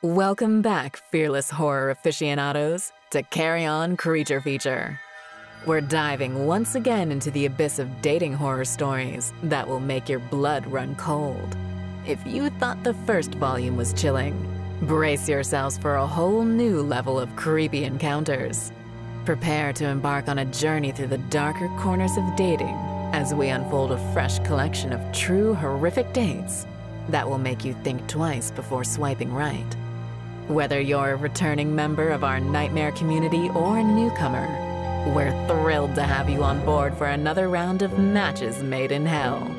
Welcome back, fearless horror aficionados, to Carrion Creature Feature. We're diving once again into the abyss of dating horror stories that will make your blood run cold. If you thought the first volume was chilling, brace yourselves for a whole new level of creepy encounters. Prepare to embark on a journey through the darker corners of dating as we unfold a fresh collection of true horrific dates that will make you think twice before swiping right. Whether you're a returning member of our nightmare community or a newcomer, we're thrilled to have you on board for another round of matches made in hell.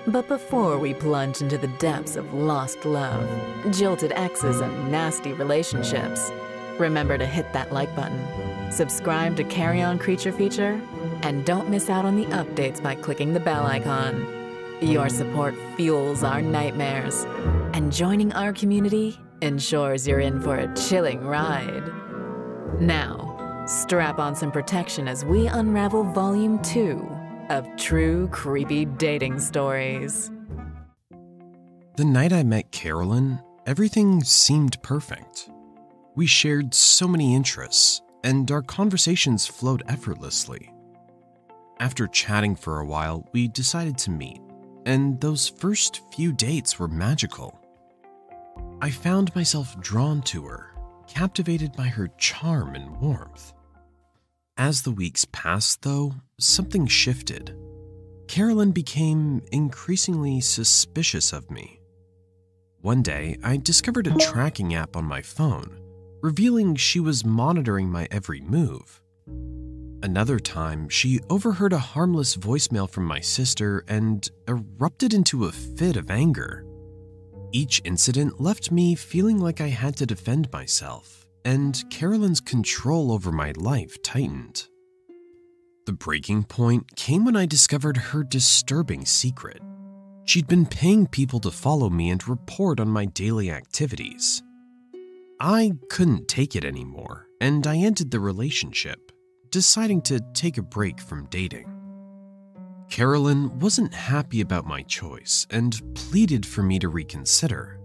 But before we plunge into the depths of lost love, jilted exes, and nasty relationships, remember to hit that like button, subscribe to Carrion Creature Feature, and don't miss out on the updates by clicking the bell icon. Your support fuels our nightmares, and joining our community ensures you're in for a chilling ride. Now, strap on some protection as we unravel Volume 2 of True Creepy Dating Stories. The night I met Carolyn, everything seemed perfect. We shared so many interests, and our conversations flowed effortlessly. After chatting for a while, we decided to meet, and those first few dates were magical. I found myself drawn to her, captivated by her charm and warmth. As the weeks passed, though, something shifted. Carolyn became increasingly suspicious of me. One day, I discovered a tracking app on my phone, revealing she was monitoring my every move. Another time, she overheard a harmless voicemail from my sister and erupted into a fit of anger. Each incident left me feeling like I had to defend myself, and Carolyn's control over my life tightened. The breaking point came when I discovered her disturbing secret. She'd been paying people to follow me and report on my daily activities. I couldn't take it anymore, and I ended the relationship, deciding to take a break from dating. Carolyn wasn't happy about my choice and pleaded for me to reconsider.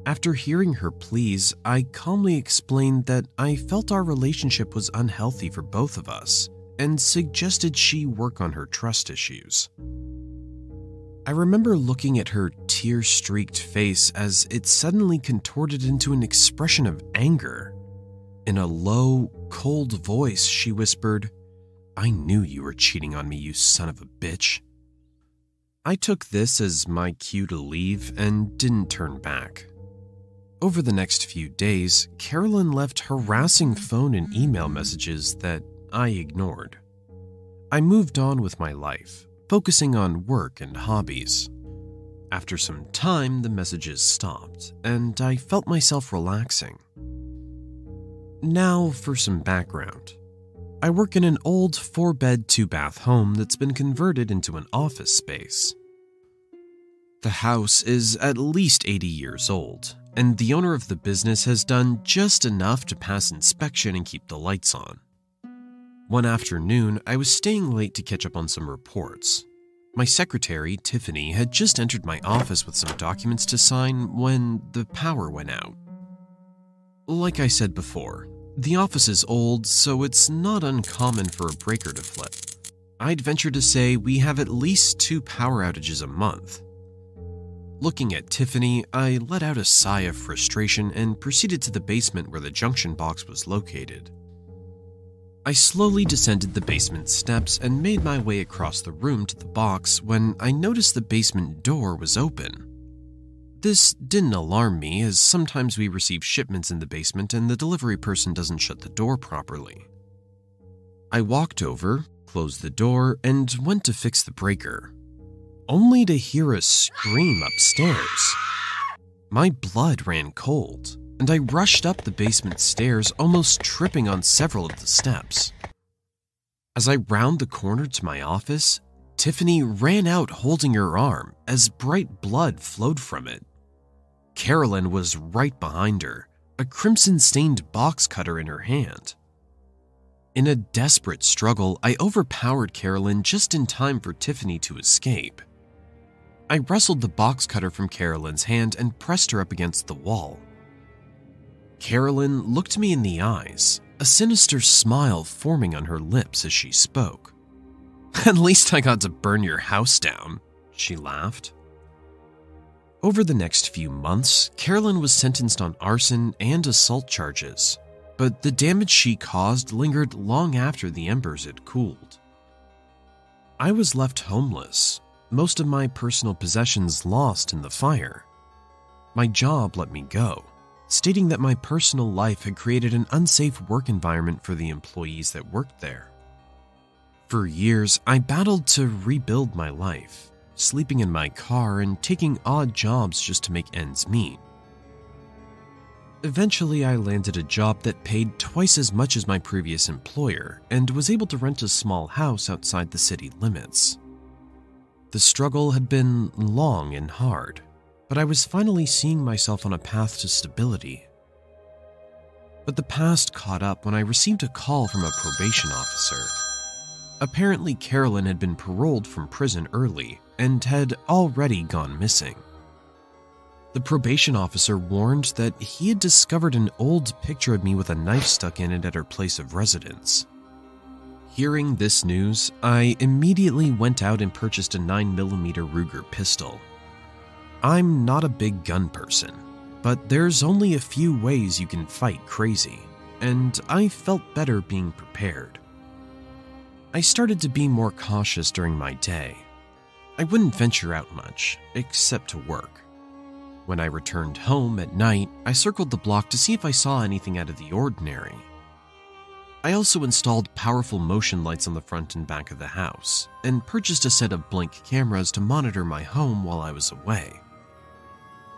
After hearing her pleas, I calmly explained that I felt our relationship was unhealthy for both of us and suggested she work on her trust issues. I remember looking at her tear-streaked face as it suddenly contorted into an expression of anger. In a low, cold voice, she whispered, "I knew you were cheating on me, you son of a bitch." I took this as my cue to leave and didn't turn back. Over the next few days, Carolyn left harassing phone and email messages that I ignored. I moved on with my life, focusing on work and hobbies. After some time, the messages stopped, and I felt myself relaxing. Now for some background. I work in an old 4-bed, 2-bath home that's been converted into an office space. The house is at least 80 years old, and the owner of the business has done just enough to pass inspection and keep the lights on. One afternoon, I was staying late to catch up on some reports. My secretary, Tiffany, had just entered my office with some documents to sign when the power went out. Like I said before, the office is old, so it's not uncommon for a breaker to flip. I'd venture to say we have at least 2 power outages a month. Looking at Tiffany, I let out a sigh of frustration and proceeded to the basement where the junction box was located. I slowly descended the basement steps and made my way across the room to the box when I noticed the basement door was open. This didn't alarm me, as sometimes we receive shipments in the basement and the delivery person doesn't shut the door properly. I walked over, closed the door, and went to fix the breaker, only to hear a scream upstairs. My blood ran cold, and I rushed up the basement stairs, almost tripping on several of the steps. As I rounded the corner to my office, Tiffany ran out holding her arm as bright blood flowed from it. Carolyn was right behind her, a crimson-stained box cutter in her hand. In a desperate struggle, I overpowered Carolyn just in time for Tiffany to escape. I wrestled the box cutter from Carolyn's hand and pressed her up against the wall. Carolyn looked me in the eyes, a sinister smile forming on her lips as she spoke. "At least I got to burn your house down," she laughed. Over the next few months, Carolyn was sentenced on arson and assault charges, but the damage she caused lingered long after the embers had cooled. I was left homeless, most of my personal possessions lost in the fire. My job let me go, stating that my personal life had created an unsafe work environment for the employees that worked there. For years, I battled to rebuild my life, sleeping in my car and taking odd jobs just to make ends meet. Eventually, I landed a job that paid twice as much as my previous employer and was able to rent a small house outside the city limits. The struggle had been long and hard, but I was finally seeing myself on a path to stability. But the past caught up when I received a call from a probation officer. Apparently, Carolyn had been paroled from prison early and had already gone missing. The probation officer warned that he had discovered an old picture of me with a knife stuck in it at her place of residence. Hearing this news, I immediately went out and purchased a 9mm Ruger pistol. I'm not a big gun person, but there's only a few ways you can fight crazy, and I felt better being prepared. I started to be more cautious during my day. I wouldn't venture out much, except to work. When I returned home at night, I circled the block to see if I saw anything out of the ordinary. I also installed powerful motion lights on the front and back of the house, and purchased a set of blink cameras to monitor my home while I was away.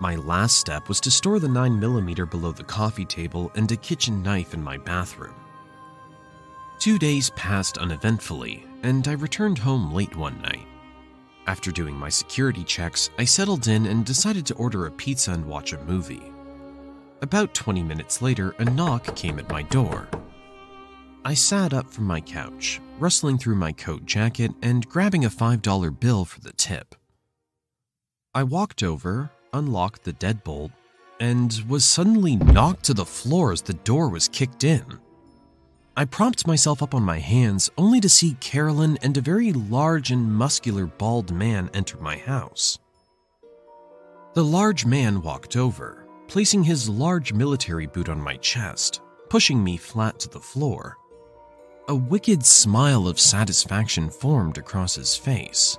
My last step was to store the 9mm below the coffee table and a kitchen knife in my bathroom. 2 days passed uneventfully, and I returned home late one night. After doing my security checks, I settled in and decided to order a pizza and watch a movie. About 20 minutes later, a knock came at my door. I sat up from my couch, rustling through my coat jacket and grabbing a $5 bill for the tip. I walked over, unlocked the deadbolt, and was suddenly knocked to the floor as the door was kicked in. I propped myself up on my hands only to see Carolyn and a very large and muscular bald man enter my house. The large man walked over, placing his large military boot on my chest, pushing me flat to the floor. A wicked smile of satisfaction formed across his face.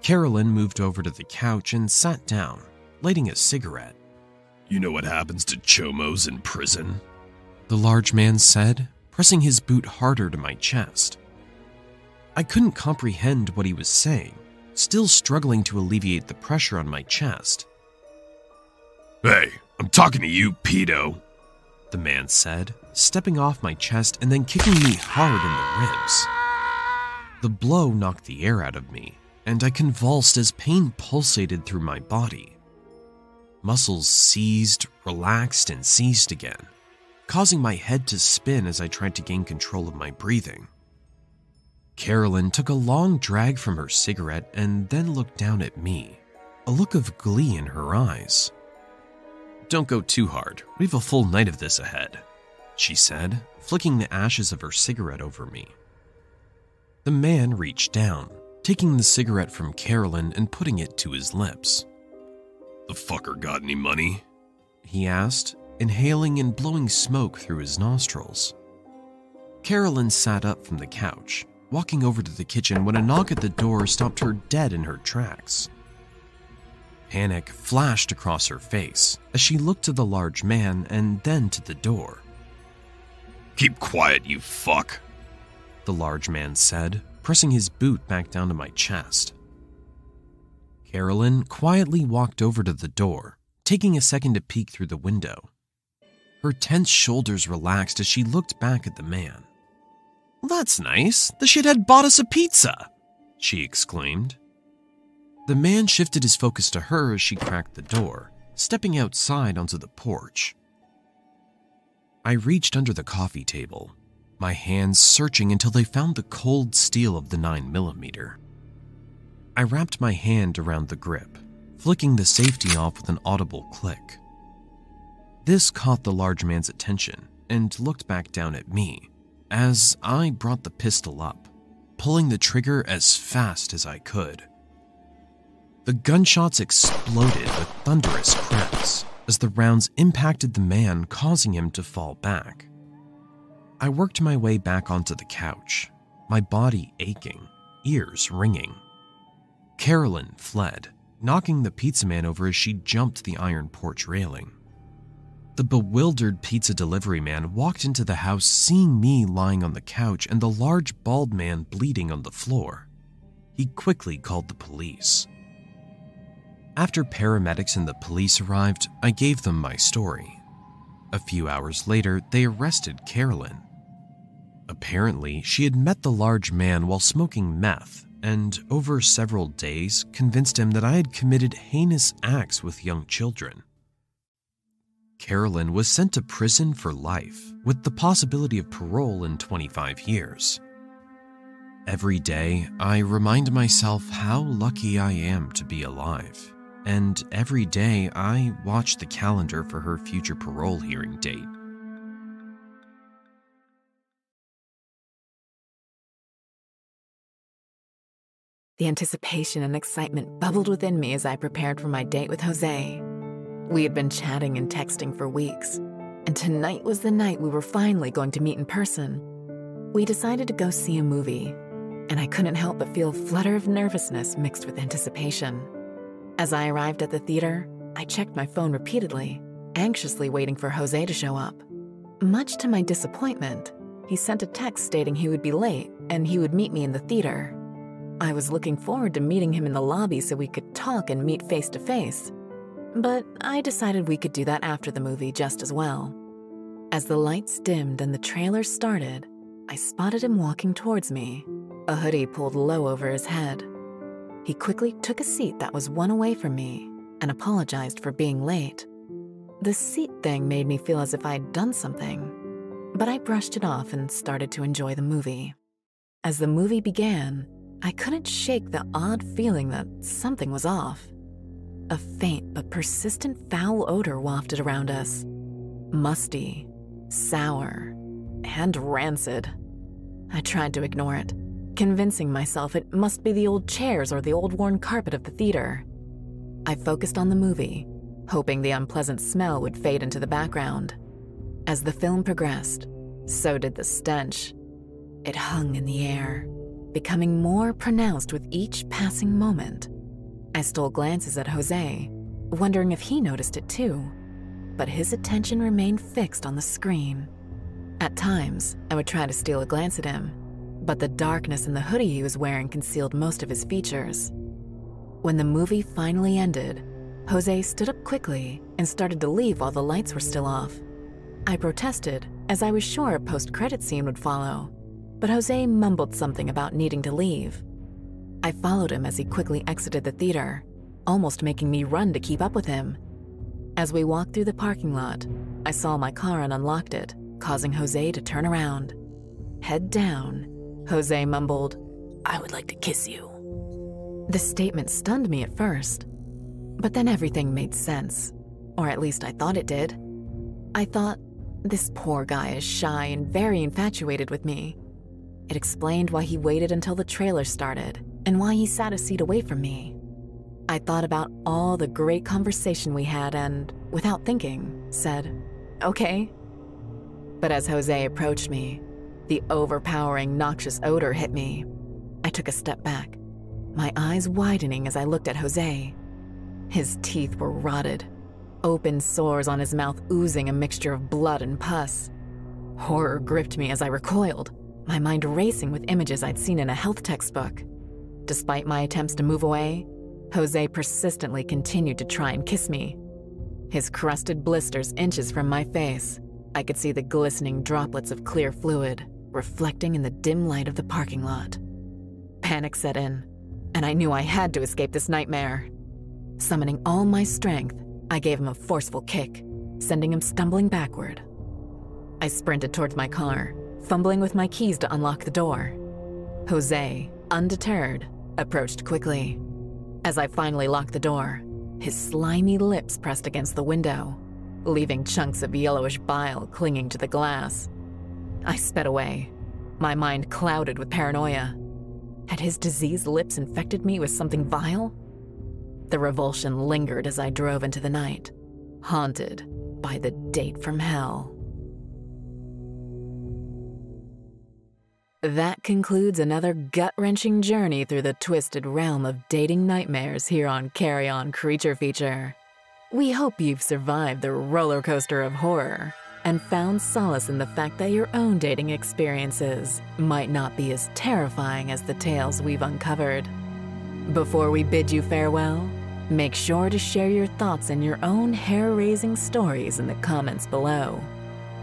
Carolyn moved over to the couch and sat down, lighting a cigarette. "You know what happens to chomos in prison?" The large man said, pressing his boot harder to my chest. I couldn't comprehend what he was saying, still struggling to alleviate the pressure on my chest. "Hey, I'm talking to you, pedo," the man said, stepping off my chest and then kicking me hard in the ribs. The blow knocked the air out of me, and I convulsed as pain pulsated through my body. Muscles seized, relaxed, and seized again, causing my head to spin as I tried to gain control of my breathing. Carolyn took a long drag from her cigarette and then looked down at me, a look of glee in her eyes. "Don't go too hard, we have a full night of this ahead," she said, flicking the ashes of her cigarette over me. The man reached down, taking the cigarette from Carolyn and putting it to his lips. "The fucker got any money?" he asked, inhaling and blowing smoke through his nostrils. Carolyn sat up from the couch, walking over to the kitchen when a knock at the door stopped her dead in her tracks. Panic flashed across her face as she looked to the large man and then to the door. "Keep quiet, you fuck," the large man said, pressing his boot back down to my chest. Carolyn quietly walked over to the door, taking a second to peek through the window. Her tense shoulders relaxed as she looked back at the man. "That's nice. The shithead bought us a pizza," she exclaimed. The man shifted his focus to her as she cracked the door, stepping outside onto the porch. I reached under the coffee table, my hands searching until they found the cold steel of the 9mm. I wrapped my hand around the grip, flicking the safety off with an audible click. This caught the large man's attention and looked back down at me as I brought the pistol up, pulling the trigger as fast as I could. The gunshots exploded with thunderous cracks as the rounds impacted the man, causing him to fall back. I worked my way back onto the couch, my body aching, ears ringing. Carolyn fled, knocking the pizza man over as she jumped the iron porch railing. The bewildered pizza delivery man walked into the house, seeing me lying on the couch and the large bald man bleeding on the floor. He quickly called the police. After paramedics and the police arrived, I gave them my story. A few hours later, they arrested Carolyn. Apparently, she had met the large man while smoking meth and, over several days, convinced him that I had committed heinous acts with young children. Carolyn was sent to prison for life, with the possibility of parole in 25 years. Every day, I remind myself how lucky I am to be alive. And every day, I watch the calendar for her future parole hearing date. The anticipation and excitement bubbled within me as I prepared for my date with Jose. We had been chatting and texting for weeks, and tonight was the night we were finally going to meet in person. We decided to go see a movie, and I couldn't help but feel a flutter of nervousness mixed with anticipation. As I arrived at the theater, I checked my phone repeatedly, anxiously waiting for Jose to show up. Much to my disappointment, he sent a text stating he would be late and he would meet me in the theater. I was looking forward to meeting him in the lobby so we could talk and meet face to face. But I decided we could do that after the movie just as well. As the lights dimmed and the trailer started, I spotted him walking towards me, a hoodie pulled low over his head. He quickly took a seat that was one away from me and apologized for being late. The seat thing made me feel as if I'd done something, but I brushed it off and started to enjoy the movie. As the movie began, I couldn't shake the odd feeling that something was off. A faint but persistent foul odor wafted around us. Musty, sour, and rancid. I tried to ignore it, convincing myself it must be the old chairs or the old worn carpet of the theater. I focused on the movie, hoping the unpleasant smell would fade into the background. As the film progressed, so did the stench. It hung in the air, becoming more pronounced with each passing moment. I stole glances at Jose, wondering if he noticed it too, but his attention remained fixed on the screen. At times, I would try to steal a glance at him, but the darkness in the hoodie he was wearing concealed most of his features. When the movie finally ended, Jose stood up quickly and started to leave while the lights were still off. I protested, as I was sure a post-credit scene would follow, but Jose mumbled something about needing to leave. I followed him as he quickly exited the theater, almost making me run to keep up with him. As we walked through the parking lot, I saw my car and unlocked it, causing Jose to turn around. Head down, Jose mumbled, "I would like to kiss you." The statement stunned me at first, but then everything made sense, or at least I thought it did. I thought, this poor guy is shy and very infatuated with me. It explained why he waited until the trailer started and why he sat a seat away from me. I thought about all the great conversation we had and, without thinking, said, "Okay." But as Jose approached me, the overpowering, noxious odor hit me. I took a step back, my eyes widening as I looked at Jose. His teeth were rotted, open sores on his mouth oozing a mixture of blood and pus. Horror gripped me as I recoiled, my mind racing with images I'd seen in a health textbook. Despite my attempts to move away, Jose persistently continued to try and kiss me. His crusted blisters inches from my face, I could see the glistening droplets of clear fluid reflecting in the dim light of the parking lot. Panic set in, and I knew I had to escape this nightmare. Summoning all my strength, I gave him a forceful kick, sending him stumbling backward. I sprinted towards my car, fumbling with my keys to unlock the door. Jose, undeterred, approached quickly. As I finally locked the door, his slimy lips pressed against the window. leaving chunks of yellowish bile clinging to the glass. I sped away, my mind clouded with paranoia. Had his diseased lips infected me with something vile? The revulsion lingered as I drove into the night, haunted by the date from hell. That concludes another gut-wrenching journey through the twisted realm of dating nightmares here on Carrion Creature Feature. We hope you've survived the roller coaster of horror and found solace in the fact that your own dating experiences might not be as terrifying as the tales we've uncovered. Before we bid you farewell, make sure to share your thoughts and your own hair-raising stories in the comments below.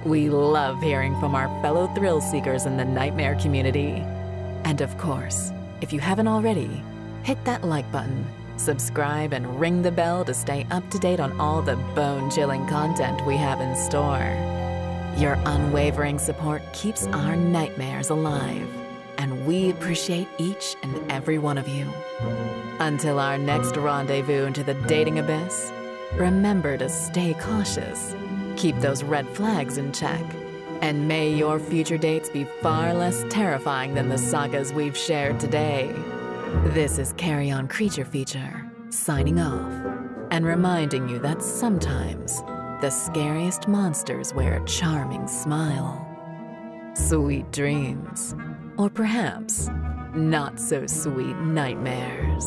We love hearing from our fellow thrill seekers in the nightmare community. And of course, if you haven't already, hit that like button, subscribe, and ring the bell to stay up to date on all the bone-chilling content we have in store. Your unwavering support keeps our nightmares alive, and we appreciate each and every one of you. Until our next rendezvous into the dating abyss, remember to stay cautious, keep those red flags in check, and may your future dates be far less terrifying than the sagas we've shared today. This is Carrion Creature Feature, signing off, and reminding you that sometimes the scariest monsters wear a charming smile. Sweet dreams, or perhaps not so sweet nightmares.